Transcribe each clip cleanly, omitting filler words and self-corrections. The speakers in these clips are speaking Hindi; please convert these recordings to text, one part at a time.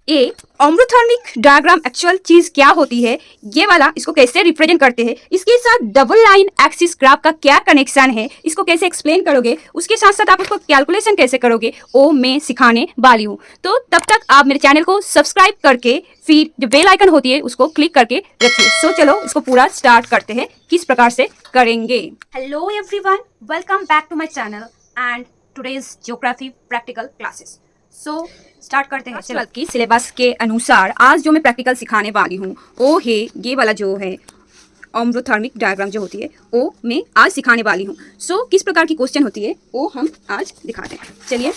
ए ऑम्ब्रोथर्मिक डायग्राम एक्चुअल चीज क्या होती है, ये वाला इसको कैसे रिप्रेजेंट करते हैं, इसके साथ डबल लाइन एक्सिस ग्राफ का क्या कनेक्शन है, इसको कैसे एक्सप्लेन करोगे, उसके साथ साथ आप उसको कैलकुलेशन कैसे करोगे, वो मैं सिखाने वाली हूँ। तो तब तक आप मेरे चैनल को सब्सक्राइब करके फिर जो बेल आइकन होती है उसको क्लिक करके रखिए। सो चलो इसको पूरा स्टार्ट करते हैं, किस प्रकार से करेंगे। Hello everyone, welcome back to my channel and today's geography practical classes. So start करते हैं। चलो की सिलेबस के अनुसार आज जो मैं प्रैक्टिकल सिखाने वाली हूँ वो है ये वाला जो है ऑम्ब्रोथर्मिक डायग्राम जो होती है वो मैं आज सिखाने वाली हूँ। सो किस प्रकार की क्वेश्चन होती है वो हम आज दिखाते हैं। चलिए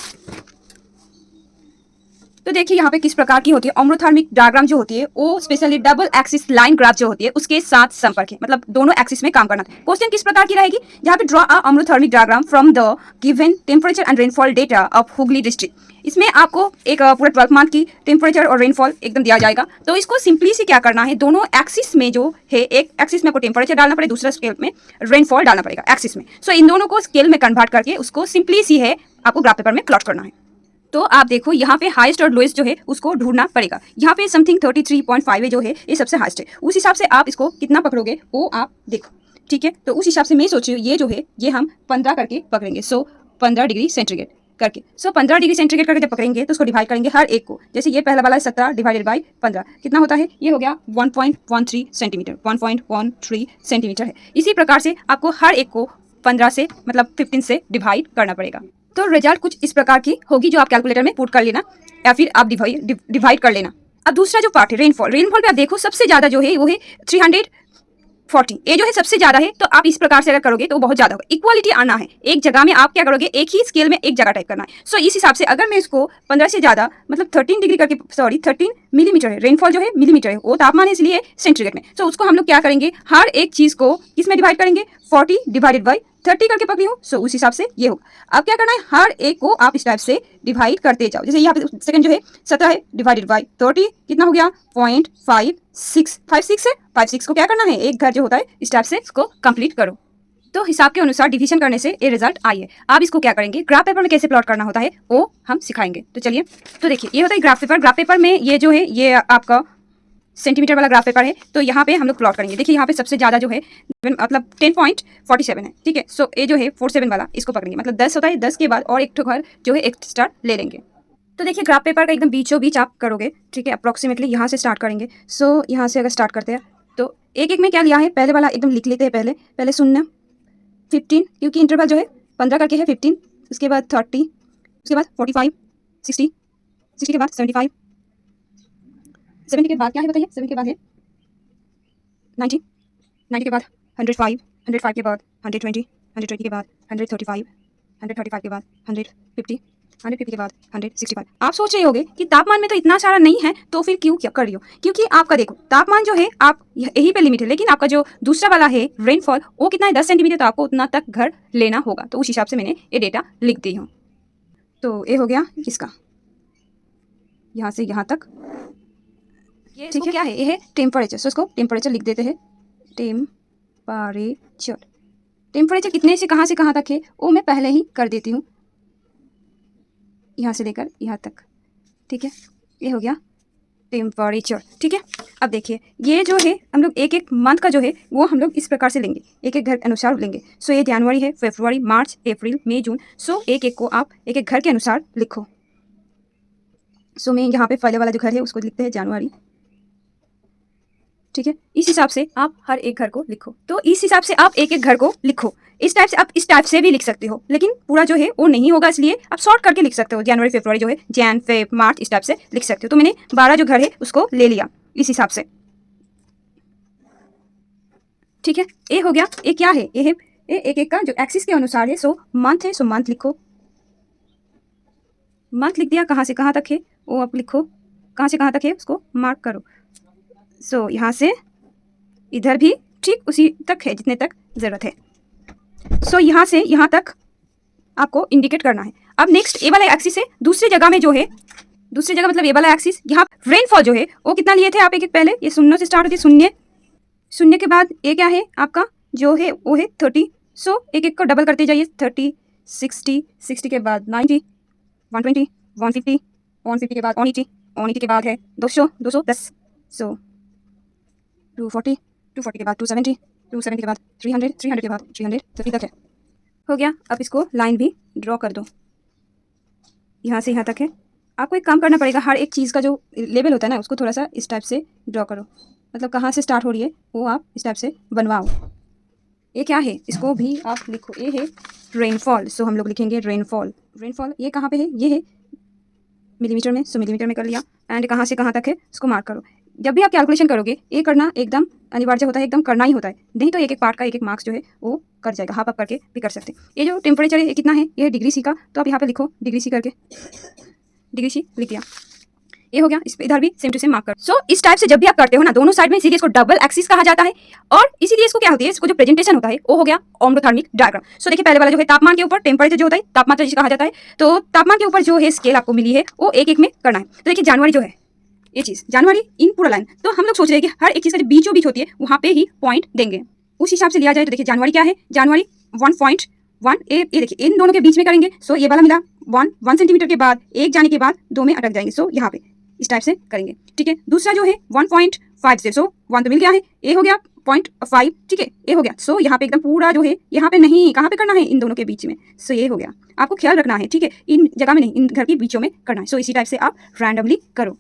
तो देखिए यहाँ पे किस प्रकार की होती है ऑम्ब्रोथर्मिक डायग्राम जो होती है वो specially double axis line graph जो होती है उसके साथ संपर्क है, मतलब दोनों एक्सिस में काम करना है। क्वेश्चन किस प्रकार की रहेगी, यहाँ पे draw a ombrothermic diagram from the given temperature and rainfall data of Hooghly district. इसमें आपको एक पूरा 12 मंथ की टेम्परेचर और रेनफॉल एकदम दिया जाएगा। तो इसको सिंपली से क्या करना है, दोनों एक्सिस में जो है एक एक्सिस में आपको टेम्परेचर डालना पड़ेगा, दूसरा स्केल में रेनफॉल डालना पड़ेगा एक्सिस में। सो इन दोनों को स्केल में कन्वर्ट करके उसको सिंपली सी है आपको ग्राफ पेपर में प्लॉट करना है। तो आप देखो यहाँ पे हाईएस्ट और लोएस्ट जो है उसको ढूंढना पड़ेगा। यहाँ पे समथिंग 33.5 जो है ये सबसे हाईएस्ट है, उस हिसाब से आप इसको कितना पकड़ोगे वो आप देखो, ठीक है। तो उस हिसाब से मैं सोच रही हूँ ये जो है ये हम 15 करके पकड़ेंगे। सो 15 डिग्री सेंटीग्रेड करके, 15 डिग्री सेंटीग्रेड करके जब पकड़ेंगे तो उसको डिवाइड करेंगे हर एक को। जैसे ये पहला वाला 17 डिवाइडेड बाई 15 कितना होता है, ये हो गया 1.13 सेंटीमीटर, 1.13 सेंटीमीटर है। इसी प्रकार से आपको हर एक को 15 से मतलब 15 से डिवाइड करना पड़ेगा। तो रिजल्ट कुछ इस प्रकार की होगी जो आप कैलकुलेटर में पुट कर लेना या फिर आप डिवाइड कर लेना। अब दूसरा जो पार्ट है रेनफॉल, रेनफॉल पे आप देखो सबसे ज्यादा जो है वो है 340, ये जो है सबसे ज्यादा है। तो आप इस प्रकार से अगर करोगे तो बहुत ज्यादा होगा। इक्वालिटी आना है, एक जगह में आप क्या करोगे, एक ही स्केल में एक जगह टाइप करना है। सो इस हिसाब से अगर मैं इसको 15 से ज्यादा मतलब 13 डिग्री करके, सॉरी 13 मिलीमीटर है, रेनफॉल जो है मिलीमीटर है, वो तापमान है इसलिए सेंटीग्रेड में। सो उसको हम लोग क्या करेंगे, हर एक चीज को किस में डिवाइड करेंगे, 40 डिवाइडेड बाई 30 करके पकड़ी हूँ। सो उस हिसाब से ये होगा। अब क्या करना है, हर एक को आप इस टाइप से डिवाइड करते जाओ। जैसे यहाँ पे सेकंड जो है 17 है डिवाइडेड बाई 30 कितना हो गया 0.56 है। 56 को क्या करना है, एक घर जो होता है इस टाइप से इसको कंप्लीट करो। तो हिसाब के अनुसार डिवीजन करने से ये रिजल्ट आई है। आप इसको क्या करेंगे, ग्राफ पेपर में कैसे प्लॉट करना होता है वो हम सिखाएंगे। तो चलिए, तो देखिए ये होता है ग्राफ पेपर। ग्राफ पेपर में ये जो है ये आपका सेंटीमीटर वाला ग्राफ पेपर है। तो यहाँ पे हम लोग प्लॉट करेंगे। देखिए यहाँ पे सबसे ज्यादा जो है मतलब 10.47 है, ठीक है। सो ये जो है 47 वाला इसको पकड़ेंगे, मतलब 10 होता है, 10 के बाद और एक ठो घर जो है एक्स्ट्रा ले लेंगे। तो देखिए ग्राफ पेपर का एकदम बीचों बीच आप करोगे, ठीक है। अप्रोक्सीमेटली यहाँ से स्टार्ट करेंगे। सो यहाँ से अगर स्टार्ट करते हैं तो एक एक में क्या लिया है, पहले वाला एकदम लिख लेते हैं। पहले 0 15 क्योंकि इंटरवल जो है 15 करके है 15, उसके बाद 30, उसके बाद 45, 60 के बाद 75, 70 के बाद क्या है बताइए, 70 के बाद है 90 के बाद 105, 105 के बाद 120, 120 के बाद 135, 135 के बाद 150, 150 के बाद 165। आप सोच रहे होगे कि तापमान में तो इतना सारा नहीं है तो फिर क्यों क्या कर रही हो, क्योंकि आपका देखो तापमान जो है आप यही पे लिमिट है, लेकिन आपका जो दूसरा वाला है रेनफॉल वो कितना है 10 सेंटीमीटर, तो आपको उतना तक घर लेना होगा। तो उस हिसाब से मैंने ये डेटा लिख दी हूँ। तो ये हो गया किसका, यहाँ से यहाँ तक, ठीक है। क्या है, ये है टेम्परेचर। सो इसको टेम्परेचर लिख देते हैं। टेम्परेचर कितने से कहाँ तक है वो मैं पहले ही कर देती हूँ, यहाँ से लेकर यहाँ तक, ठीक है। ये हो गया टेम्परेचर, ठीक है। अब देखिए ये जो है हम लोग एक एक मंथ का जो है वो हम लोग इस प्रकार से लेंगे, एक एक घर के अनुसार लेंगे। सो ये जनवरी है, फरवरी, मार्च, अप्रैल, मई, जून। सो एक एक को आप एक एक घर के अनुसार लिखो। सो मैं यहाँ पे पहले वाला जो घर है उसको लिखते हैं जनवरी, ठीक है। इस हिसाब से आप हर एक घर को लिखो। तो इस हिसाब से आप एक एक घर को लिखो। इस टाइप से आप इस टाइप से भी लिख सकते हो, लेकिन पूरा जो है वो नहीं होगा, इसलिए आप शॉर्ट करके लिख सकते हो। जनवरी, फरवरी जो है जैन, फेब, मार्च, इस टाइप से लिख सकते हो। तो मैंने 12 जो घर है उसको ले लिया इस हिसाब से, ठीक है। ये हो गया। ये क्या है, ये है एक एक का जो एक्सिस के अनुसार है। सो मंथ है, सो मंथ लिखो, मंथ लिख दिया। कहाँ से कहाँ तक है वो आप लिखो, कहाँ से कहाँ तक है उसको मार्क करो। सो यहाँ से इधर भी ठीक उसी तक है जितने तक ज़रूरत है। सो यहाँ से यहाँ तक आपको इंडिकेट करना है। अब नेक्स्ट ये वाला एक्सिस है, दूसरी जगह में जो है, दूसरी जगह मतलब ये वाला एक्सिस, यहाँ रेनफॉल जो है वो कितना लिए थे आप एक एक, पहले ये 0 से स्टार्ट होती है, 0 0 के बाद ये क्या है आपका जो है वो है 30। सो एक एक को डबल करते जाइए, 30, 60, 60 के बाद 90, 120, 150, 150 के बाद 180, 180 के बाद है 200, 210, सो 240, 240 के बाद 270, 270 के बाद 300, 300 के बाद 300 30 तक है। हो गया। अब इसको लाइन भी ड्रॉ कर दो, यहाँ से यहाँ तक है। आपको एक काम करना पड़ेगा, हर एक चीज़ का जो लेवल होता है ना उसको थोड़ा सा इस टाइप से ड्रॉ करो, मतलब कहाँ से स्टार्ट हो रही है वो आप इस टाइप से बनवाओ। ये क्या है, इसको भी आप लिखो, ये है रेनफॉल, सो हम लोग लिखेंगे रेनफॉल। रेनफॉल ये कहाँ पे है, ये है मिलीमीटर में, सो मिलीमीटर में कर लिया। एंड कहाँ से कहाँ तक है उसको मार्क करो। जब भी आप कैलकुलेशन करोगे ये करना एकदम अनिवार्य होता है, एकदम करना ही होता है, नहीं तो एक एक पार्ट का एक एक मार्क्स जो है वो कर जाएगा। हाफ अप करके भी कर सकते हैं। ये जो टेम्परेचर है ये कितना है, ये डिग्री सी का, तो आप यहाँ पे लिखो डिग्री सी करके, डिग्री सी लिख दिया। ये हो गया। इस पे इधर भी सेम टू सेम मार्क कर। सो इस टाइप से जब भी आप करते हो ना दोनों साइड में, इसीलिए इसको डबल एक्सिस कहा जाता है। और इसीलिए इसको क्या होती है, इसको जो प्रेजेंटेशन होता है वो हो गया ऑम्लोथर्मिक डायग्राम। सो देखिए पहले वाला जो है तापमान के ऊपर, टेम्परेचर जो होता है तापमात्रा जिसे कहा जाता है, तो तापमान के ऊपर जो है स्केल आपको मिली है वो एक एक में करना है। तो देखिए जनवरी जो है ये चीज़, जनवरी इन पूरा लाइन, तो हम लोग सोच रहे हैं कि हर एक चीज़ का जो बीचों बीच होती है वहाँ पे ही पॉइंट देंगे, उस हिसाब से लिया जाए। तो देखिए जनवरी क्या है, जनवरी 1.1, ये देखिए इन दोनों के बीच में करेंगे। सो ये वाला मिला 1 सेंटीमीटर के बाद एक जाने के बाद 2 में अटक जाएंगे। सो यहाँ पे इस टाइप से करेंगे, ठीक है। दूसरा जो है 1.50, सो 1 तो मिल गया है, ये हो गया 0.5, ठीक है, ये हो गया। सो यहाँ पे एकदम पूरा जो है यहाँ पे नहीं, कहाँ पे करना है, इन दोनों के बीच में। सो ये हो गया, आपको ख्याल रखना है, ठीक है, इन जगह में नहीं, इन घर के बीचों में करना है। सो इसी टाइप से आप रैंडमली करो।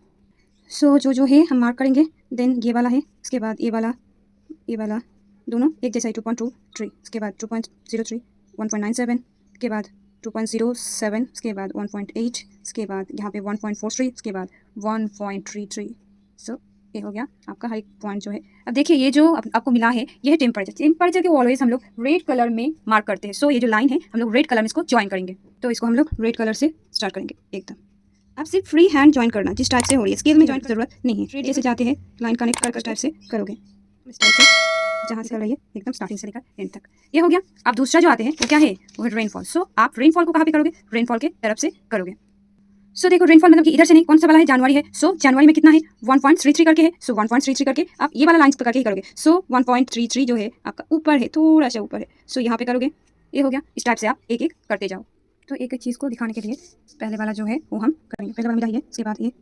सो जो है हम मार्क करेंगे। देन ये वाला है, उसके बाद ये वाला दोनों एक जैसा है 2.23, उसके बाद 2.03, 1.97, उसके बाद 2.07, उसके बाद 1.8, उसके बाद यहाँ पे 1.43, उसके बाद 1.33। सो ये हो गया आपका हर एक पॉइंट जो है। अब देखिए ये जो आपको मिला है ये है टेम्परेचर। टेम्परेचर को ऑलवेज हम लोग रेड कलर में मार्क करते हैं। सो ये जो लाइन है हम लोग रेड कलर में इसको ज्वाइन करेंगे। तो इसको हम लोग रेड कलर से स्टार्ट करेंगे एकदम। आप सिर्फ फ्री हैंड ज्वाइन करना, जिस टाइप से हो रही है, स्केल में ज्वाइन की जरूरत नहीं है। ऐसे जाते हैं लाइन कनेक्ट कर टाइप से करोगे, इस टाइप से जहाँ से कर रही है एकदम स्टार्टिंग से लेकर एंड तक। ये हो गया। अब दूसरा जो आते हैं वो क्या है, वो है रेनफॉल। सो आप रेनफॉल को कहाँ पे करोगे, रेनफॉल के तरफ से करोगे। सो देखो रेनफॉल मतलब कि इधर से नहीं, कौन सा वाला है, जनवरी है। सो जनवरी में कितना है 1.33 करके है। सो 1.33 करके आप ये वाला लाइन पकड़ के ही करोगे। सो 1.33 जो है आपका ऊपर है, थोड़ा सा ऊपर है। सो यहाँ पे करोगे, ये हो गया। इस टाइप से आप एक एक करते जाओ। तो एक एक चीज़ को दिखाने के लिए पहले वाला जो है वो हम करेंगे। पहले वाला मिला है, उसके बाद ये,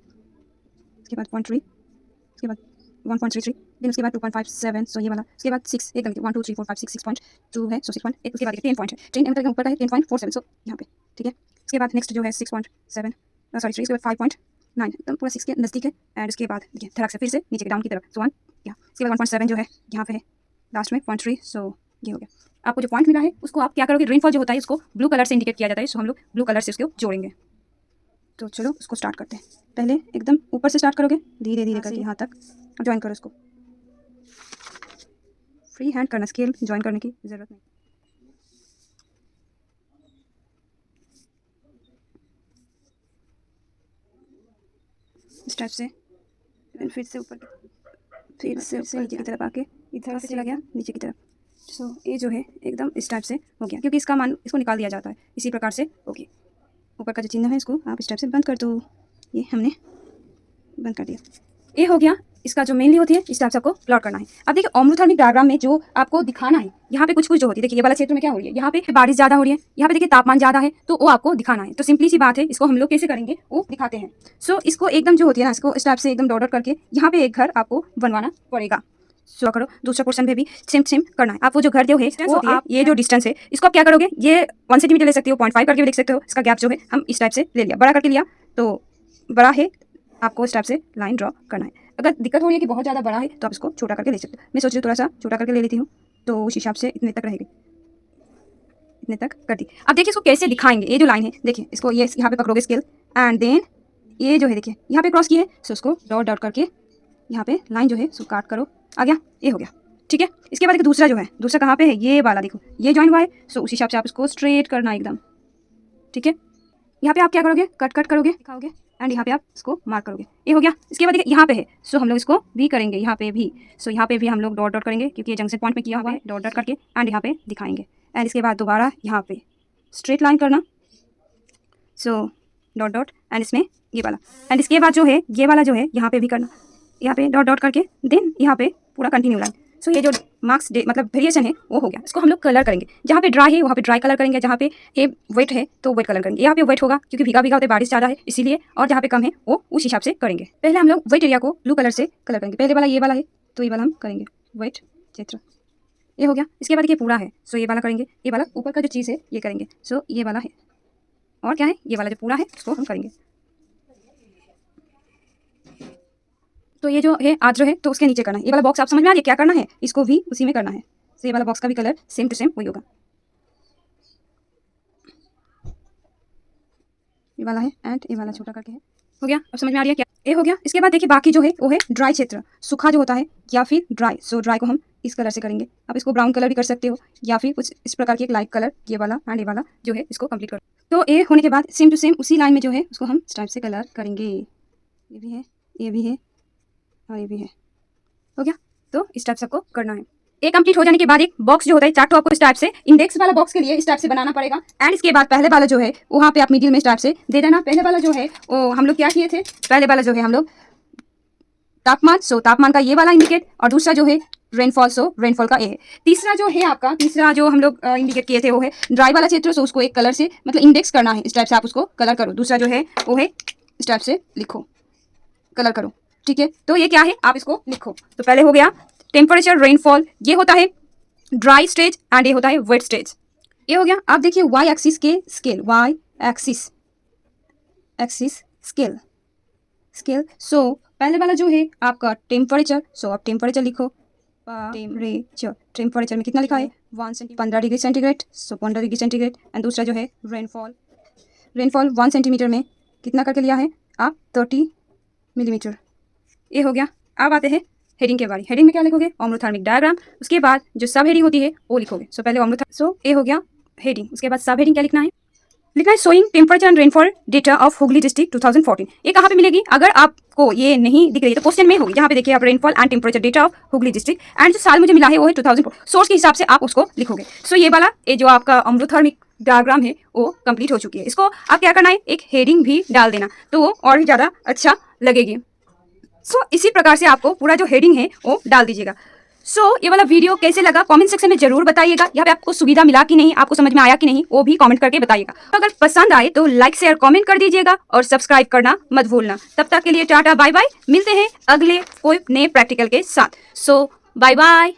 उसके बाद 0.3, उसके बाद 1.33, देन उसके बाद 2.57, सो ये वाला, उसके बाद 6, एक गलती 1 2 3 4 5 6 6.2 है, सो 6.8, उसके बाद 10 पॉइंट है, 10 मतलब ऊपर का है 10.47, सो यहाँ पे ठीक है। उसके बाद नेक्स्ट जो है 6.7, सॉरी 3, उसके बाद 5.9 एकदम पूरा 6 के नज़दीक है। एंड उसके बाद देखिए धड़क से फिर से नीचे के डाउन की तरफ, सो 1 यहाँ, उसके बाद 1.7 जो है यहाँ पे है लास्ट में 0.3, सो ये हो गया। आपको जो पॉइंट मिला है उसको आप क्या करोगे, रेनफॉल जो होता है उसको ब्लू कलर से इंडिकेट किया जाता है। सो हम लोग ब्लू कलर से उसको जोड़ेंगे। तो चलो उसको स्टार्ट करते हैं। पहले एकदम ऊपर से स्टार्ट करोगे, धीरे धीरे करके यहाँ तक ज्वाइन करो इसको। फ्री हैंड करना, स्केल ज्वाइन करने की ज़रूरत नहीं। इस टाइप से फिर से ऊपर, फिर से नीचे की तरफ आके इधर से चला गया नीचे की तरफ। सो ये जो है एकदम इस टाइप से हो गया, क्योंकि इसका मान इसको निकाल दिया जाता है इसी प्रकार से हो गया। ऊपर का जो चिन्ह है इसको आप इस टाइप से बंद कर दो। ये हमने बंद कर दिया। ये हो गया। इसका जो मेनली होती है इस टाइप से आपको प्लॉट करना है। अब देखिए ऑम्लोथर्मिक डायग्राम में जो आपको दिखाना है, यहाँ पे कुछ कुछ जो होती है, देखिए ये वाला क्षेत्र में क्या हो रही है, यहाँ पे बारिश ज़्यादा हो रही है, यहाँ पे देखिए तापमान ज़्यादा है, तो वो आपको दिखाना है। तो सिंपली सी बात है, इसको हम लोग कैसे करेंगे वो दिखाते हैं। सो इसको एकदम जो होती है ना, इसको इस टाइप से एकदम डॉट करके यहाँ पे एक घर आपको बनवाना पड़ेगा। सो करो। दूसरा क्वेश्चन पे भी सेम सेम करना है। आप वो जो घर जो है वो आप ये जो डिस्टेंस है इसको आप क्या करोगे, ये 1 सेंटीमीटर ले सकते हो, 0.5 करके भी लिख सकते हो। इसका गैप जो है हम इस टाइप से ले लिया, बड़ा करके लिया, तो बड़ा है, आपको इस टाइप से लाइन ड्रॉ करना है। अगर दिक्कत हो रही है कि बहुत ज़्यादा बड़ा है तो आप इसको छोटा करके ले सकते हो। मैं सोच रही हूँ थोड़ा सा छोटा करके ले लेती हूँ, तो उस हिसाब से इतने तक रहेगी, इतने तक कर दी। अब देखिए इसको कैसे दिखाएंगे। ये जो लाइन है देखिए, इसको ये यहाँ पे पकड़ोगे स्केल, एंड देन ये जो है देखिए यहाँ पे क्रॉस की है, सो उसको डॉट डॉट करके यहाँ पे लाइन जो है उसको काट करो, आ गया, ये हो गया, ठीक है। इसके बाद देखिए दूसरा जो है, दूसरा कहाँ पे है, ये वाला देखो, ये ज्वाइन हुआ है, सो उस हिसाब से आप इसको स्ट्रेट करना एकदम, ठीक है। यहाँ पे आप क्या करोगे, कट कट करोगे, दिखाओगे, एंड यहाँ पे आप इसको मार्क करोगे, ये हो गया। इसके बाद देखिए यहाँ पे है, सो हम लोग इसको भी करेंगे, यहाँ पे भी, सो यहाँ पे भी हम लोग डॉट डॉट करेंगे, क्योंकि ये जंक्शन पॉइंट में किया हुआ है, डॉट डॉट करके एंड यहाँ पे दिखाएंगे। एंड इसके बाद दोबारा यहाँ पे स्ट्रेट लाइन करना, सो डॉट डॉट एंड इसमें ये वाला, एंड इसके बाद जो है ये वाला जो है यहाँ पे भी करना, यहाँ पे डॉट डॉट करके, देन यहाँ पे पूरा कंटिन्यू लाइन, सो ये जो मार्क्स मतलब वेरिएशन है वो हो गया। इसको हम लोग कलर करेंगे, जहाँ पे ड्राई है वहाँ पे ड्राई कलर करेंगे, जहाँ पे ये वेट है तो वेट कलर करेंगे। यहाँ पे वेट होगा क्योंकि भीगा भीगा होता है, बारिश ज़्यादा है इसीलिए, और जहाँ पे कम है वो उस हिसाब से करेंगे। पहले हम लोग वेट एरिया को ब्लू कलर से कलर करेंगे। पहले वाला ये वाला है तो ये वाला हम करेंगे वेट क्षेत्र, ये हो गया। इसके बाद ये पूरा है, सो ये वाला करेंगे, ये वाला ऊपर का जो चीज़ है ये करेंगे, सो ये वाला है। और क्या है, ये वाला जो पूरा है उसको हम करेंगे। तो ये जो है आद्र है तो उसके नीचे करना है। ये वाला बॉक्स आप समझ में आ रही है क्या करना है, इसको भी उसी में करना है। तो ये वाला बॉक्स का भी कलर सेम टू सेम वही होगा, ये वाला है एंड ये वाला छोटा करके है। हो गया, अब समझ में आ रही है क्या, ये हो गया। इसके बाद देखिए बाकी जो है वो है ड्राई क्षेत्र, सूखा जो होता है या फिर ड्राई। सो ड्राई को हम इस कलर से करेंगे। आप इसको ब्राउन कलर भी कर सकते हो या फिर कुछ इस प्रकार की एक लाइट कलर, ये वाला एंड ये वाला जो है इसको कंप्लीट करो। तो ये होने के बाद सेम टू सेम उसी लाइन में जो है उसको हम इस टाइप से कलर करेंगे। ये भी है, ये भी है और ये भी है। हो गया, तो इस टाइप से आपको करना है। ये कंप्लीट हो जाने के बाद एक बॉक्स जो होता है चार्ट, तो आपको इस टाइप से इंडेक्स वाला बॉक्स के लिए इस टाइप से बनाना पड़ेगा। एंड इसके बाद पहले वाला जो है वहाँ पे आप मिडिल में इस टाइप से दे देना। पहले वाला जो है वो हम लोग क्या किए थे, पहले वाला जो है हम लोग तापमान, सो तापमान का ये वाला इंडिकेट, और दूसरा जो है रेनफॉल, सो रेनफॉल का ए है। तीसरा जो है आपका, तीसरा जो हम लोग इंडिकेट किए थे वो है ड्राई वाला क्षेत्र, सो उसको एक कलर से मतलब इंडेक्स करना है, इस टाइप से आप उसको कलर करो। दूसरा जो है वो है इस टाइप से लिखो, कलर करो, ठीक है। तो ये क्या है आप इसको लिखो। तो पहले हो गया टेम्परेचर, रेनफॉल, ये होता है ड्राई स्टेज एंड ये होता है वेट स्टेज। ये हो गया। आप देखिए वाई एक्सिस के scale, Y axis scale scale. So पहले वाला जो है आपका टेम्परेचर, सो आप टेम्परेचर लिखो। टेम्परेचर में कितना लिखा है 15 degree centigrade, so 15 degree centigrade. And दूसरा जो है रेनफॉल, रेनफॉल 1 सेंटीमीटर में कितना करके लिया है आप 30 मिलीमीटर। ये हो गया। अब आते हैं हेडिंग के बारे। हेडिंग में क्या लिखोगे, ऑम्लोथर्मिक डायग्राम। उसके बाद जो सब हेडिंग होती है वो लिखोगे। सो पहले सो ये हो गया हेडिंग। उसके बाद सब हेडिंग क्या लिखना है, लिखना है showing temperature and rainfall data of Hooghly district 2014। ये कहाँ पे मिलेगी, अगर आपको ये नहीं दिख रही है तो क्वेश्चन में होगी, यहाँ पे देखिए आप rainfall and temperature data of Hooghly district, and जो साल मुझे मिला है वो है 2004। सोर्स के हिसाब से आप उसको लिखोगे। सो ये वाला ये जो आपका ऑम्लोथर्मिक डायग्राम है वो कंप्लीट हो चुकी है। इसको आप क्या करना है, एक हेडिंग भी डाल देना तो वो और भी ज़्यादा अच्छा लगेगी। सो इसी प्रकार से आपको पूरा जो हेडिंग है वो डाल दीजिएगा। सो ये वाला वीडियो कैसे लगा कमेंट सेक्शन में जरूर बताइएगा। यहाँ पे आपको सुविधा मिला कि नहीं, आपको समझ में आया कि नहीं, वो भी कमेंट करके बताइएगा। तो अगर पसंद आए तो लाइक शेयर कमेंट कर दीजिएगा और सब्सक्राइब करना मत भूलना। तब तक के लिए टाटा बाय बाय, मिलते हैं अगले कोई नए प्रैक्टिकल के साथ। सो बाय बाय।